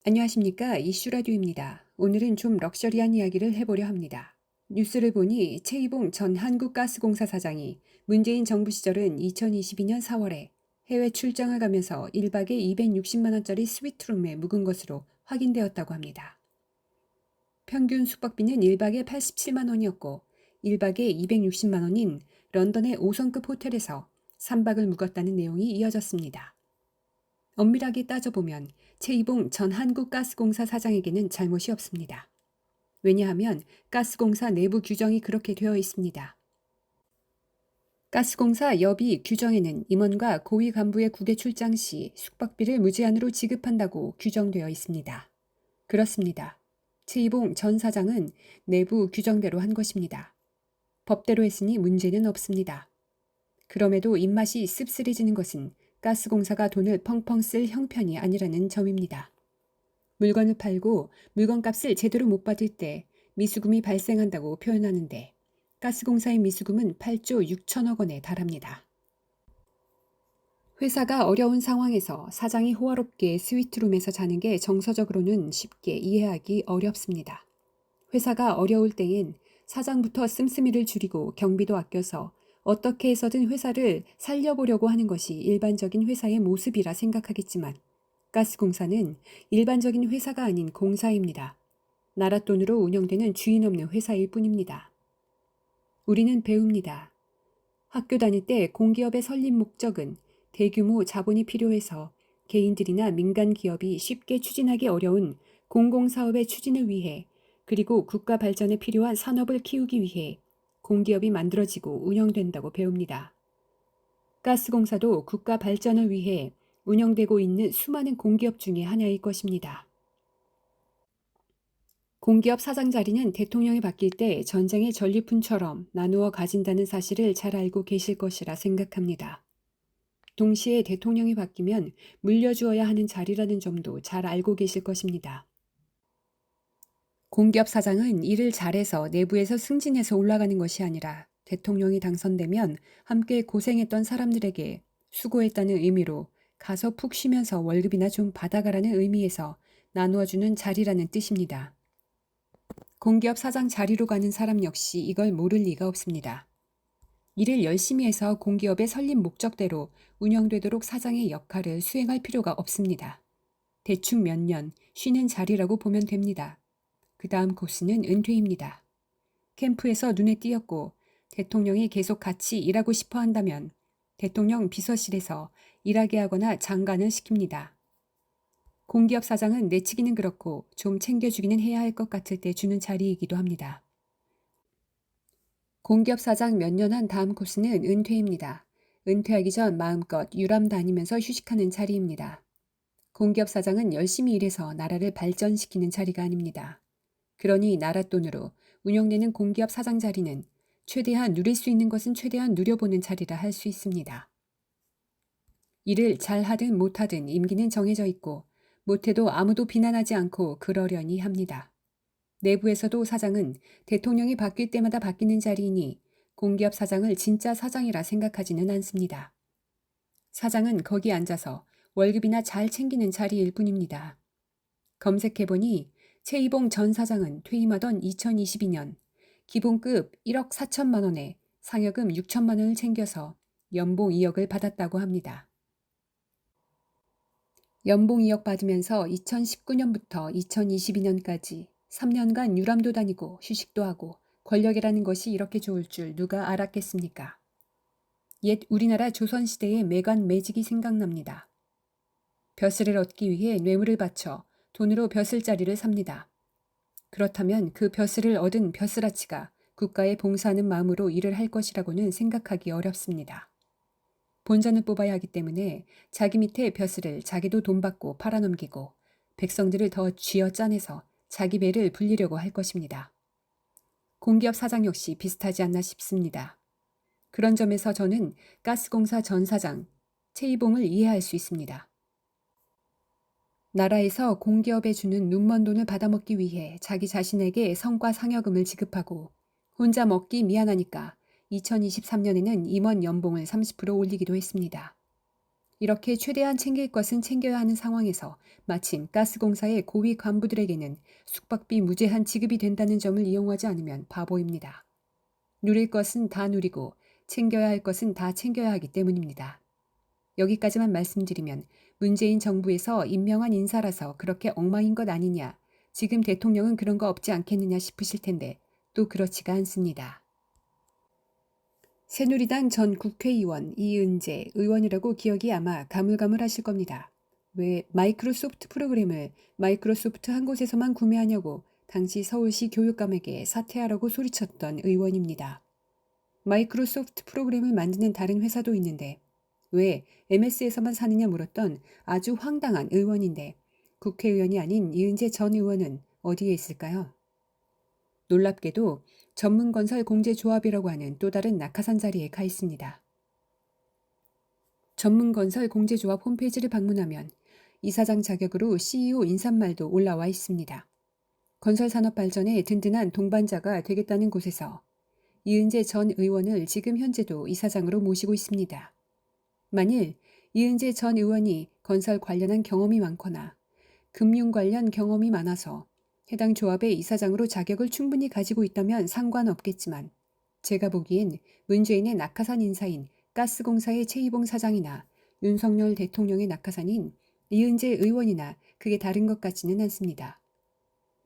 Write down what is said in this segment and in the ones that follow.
안녕하십니까. 이슈라디오입니다. 오늘은 좀 럭셔리한 이야기를 해보려 합니다. 뉴스를 보니 최이봉 전 한국가스공사 사장이 문재인 정부 시절은 2022년 4월에 해외 출장을 가면서 1박에 260만 원짜리 스위트룸에 묵은 것으로 확인되었다고 합니다. 평균 숙박비는 1박에 87만 원이었고 1박에 260만 원인 런던의 5성급 호텔에서 3박을 묵었다는 내용이 이어졌습니다. 엄밀하게 따져보면 최이봉 전 한국가스공사 사장에게는 잘못이 없습니다. 왜냐하면 가스공사 내부 규정이 그렇게 되어 있습니다. 가스공사 여비 규정에는 임원과 고위 간부의 국외 출장 시 숙박비를 무제한으로 지급한다고 규정되어 있습니다. 그렇습니다. 최이봉 전 사장은 내부 규정대로 한 것입니다. 법대로 했으니 문제는 없습니다. 그럼에도 입맛이 씁쓸해지는 것은 가스공사가 돈을 펑펑 쓸 형편이 아니라는 점입니다. 물건을 팔고 물건값을 제대로 못 받을 때 미수금이 발생한다고 표현하는데 가스공사의 미수금은 8조 6천억 원에 달합니다. 회사가 어려운 상황에서 사장이 호화롭게 스위트룸에서 자는 게 정서적으로는 쉽게 이해하기 어렵습니다. 회사가 어려울 때엔 사장부터 씀씀이를 줄이고 경비도 아껴서 어떻게 해서든 회사를 살려보려고 하는 것이 일반적인 회사의 모습이라 생각하겠지만 가스공사는 일반적인 회사가 아닌 공사입니다. 나라 돈으로 운영되는 주인 없는 회사일 뿐입니다. 우리는 배웁니다. 학교 다닐 때 공기업의 설립 목적은 대규모 자본이 필요해서 개인들이나 민간 기업이 쉽게 추진하기 어려운 공공사업의 추진을 위해 그리고 국가 발전에 필요한 산업을 키우기 위해 공기업이 만들어지고 운영된다고 배웁니다. 가스공사도 국가 발전을 위해 운영되고 있는 수많은 공기업 중에 하나일 것입니다. 공기업 사장 자리는 대통령이 바뀔 때 전쟁의 전리품처럼 나누어 가진다는 사실을 잘 알고 계실 것이라 생각합니다. 동시에 대통령이 바뀌면 물려주어야 하는 자리라는 점도 잘 알고 계실 것입니다. 공기업 사장은 일을 잘해서 내부에서 승진해서 올라가는 것이 아니라 대통령이 당선되면 함께 고생했던 사람들에게 수고했다는 의미로 가서 푹 쉬면서 월급이나 좀 받아가라는 의미에서 나누어주는 자리라는 뜻입니다. 공기업 사장 자리로 가는 사람 역시 이걸 모를 리가 없습니다. 일을 열심히 해서 공기업의 설립 목적대로 운영되도록 사장의 역할을 수행할 필요가 없습니다. 대충 몇 년 쉬는 자리라고 보면 됩니다. 그 다음 코스는 은퇴입니다. 캠프에서 눈에 띄었고 대통령이 계속 같이 일하고 싶어 한다면 대통령 비서실에서 일하게 하거나 장관을 시킵니다. 공기업 사장은 내치기는 그렇고 좀 챙겨주기는 해야 할 것 같을 때 주는 자리이기도 합니다. 공기업 사장 몇 년 한 다음 코스는 은퇴입니다. 은퇴하기 전 마음껏 유람 다니면서 휴식하는 자리입니다. 공기업 사장은 열심히 일해서 나라를 발전시키는 자리가 아닙니다. 그러니 나라 돈으로 운영되는 공기업 사장 자리는 최대한 누릴 수 있는 것은 최대한 누려보는 자리라 할 수 있습니다. 일을 잘하든 못하든 임기는 정해져 있고 못해도 아무도 비난하지 않고 그러려니 합니다. 내부에서도 사장은 대통령이 바뀔 때마다 바뀌는 자리이니 공기업 사장을 진짜 사장이라 생각하지는 않습니다. 사장은 거기 앉아서 월급이나 잘 챙기는 자리일 뿐입니다. 검색해보니 최이봉 전 사장은 퇴임하던 2022년 기본급 1억 4천만 원에 상여금 6천만 원을 챙겨서 연봉 2억을 받았다고 합니다. 연봉 2억 받으면서 2019년부터 2022년까지 3년간 유람도 다니고 휴식도 하고 권력이라는 것이 이렇게 좋을 줄 누가 알았겠습니까? 옛 우리나라 조선시대의 매관 매직이 생각납니다. 벼슬을 얻기 위해 뇌물을 바쳐 돈으로 벼슬자리를 삽니다. 그렇다면 그 벼슬을 얻은 벼슬아치가 국가에 봉사하는 마음으로 일을 할 것이라고는 생각하기 어렵습니다. 본전을 뽑아야 하기 때문에 자기 밑에 벼슬을 자기도 돈 받고 팔아넘기고 백성들을 더 쥐어짜내서 자기 배를 불리려고 할 것입니다. 공기업 사장 역시 비슷하지 않나 싶습니다. 그런 점에서 저는 가스공사 전 사장 최이봉을 이해할 수 있습니다. 나라에서 공기업에 주는 눈먼 돈을 받아먹기 위해 자기 자신에게 성과 상여금을 지급하고 혼자 먹기 미안하니까 2023년에는 임원 연봉을 30% 올리기도 했습니다. 이렇게 최대한 챙길 것은 챙겨야 하는 상황에서 마침 가스공사의 고위 간부들에게는 숙박비 무제한 지급이 된다는 점을 이용하지 않으면 바보입니다. 누릴 것은 다 누리고 챙겨야 할 것은 다 챙겨야 하기 때문입니다. 여기까지만 말씀드리면 문재인 정부에서 임명한 인사라서 그렇게 엉망인 것 아니냐, 지금 대통령은 그런 거 없지 않겠느냐 싶으실 텐데 또 그렇지가 않습니다. 새누리당 전 국회의원 이은재 의원이라고 기억이 아마 가물가물하실 겁니다. 왜 마이크로소프트 프로그램을 마이크로소프트 한 곳에서만 구매하냐고 당시 서울시 교육감에게 사퇴하라고 소리쳤던 의원입니다. 마이크로소프트 프로그램을 만드는 다른 회사도 있는데 왜 MS에서만 사느냐 물었던 아주 황당한 의원인데 국회의원이 아닌 이은재 전 의원은 어디에 있을까요? 놀랍게도 전문건설공제조합이라고 하는 또 다른 낙하산 자리에 가 있습니다. 전문건설공제조합 홈페이지를 방문하면 이사장 자격으로 CEO 인사말도 올라와 있습니다. 건설산업 발전에 든든한 동반자가 되겠다는 곳에서 이은재 전 의원을 지금 현재도 이사장으로 모시고 있습니다. 만일 이은재 전 의원이 건설 관련한 경험이 많거나 금융 관련 경험이 많아서 해당 조합의 이사장으로 자격을 충분히 가지고 있다면 상관없겠지만 제가 보기엔 문재인의 낙하산 인사인 가스공사의 최이봉 사장이나 윤석열 대통령의 낙하산인 이은재 의원이나 그게 다른 것 같지는 않습니다.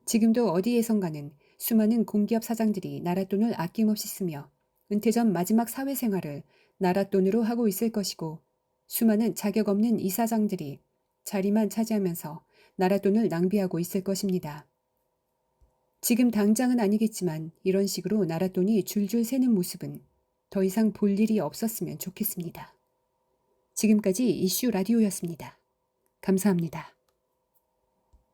지금도 어디에선가는 수많은 공기업 사장들이 나라 돈을 아낌없이 쓰며 은퇴 전 마지막 사회생활을 나라 돈으로 하고 있을 것이고 수많은 자격 없는 이사장들이 자리만 차지하면서 나라 돈을 낭비하고 있을 것입니다. 지금 당장은 아니겠지만 이런 식으로 나라 돈이 줄줄 새는 모습은 더 이상 볼 일이 없었으면 좋겠습니다. 지금까지 이슈 라디오였습니다. 감사합니다.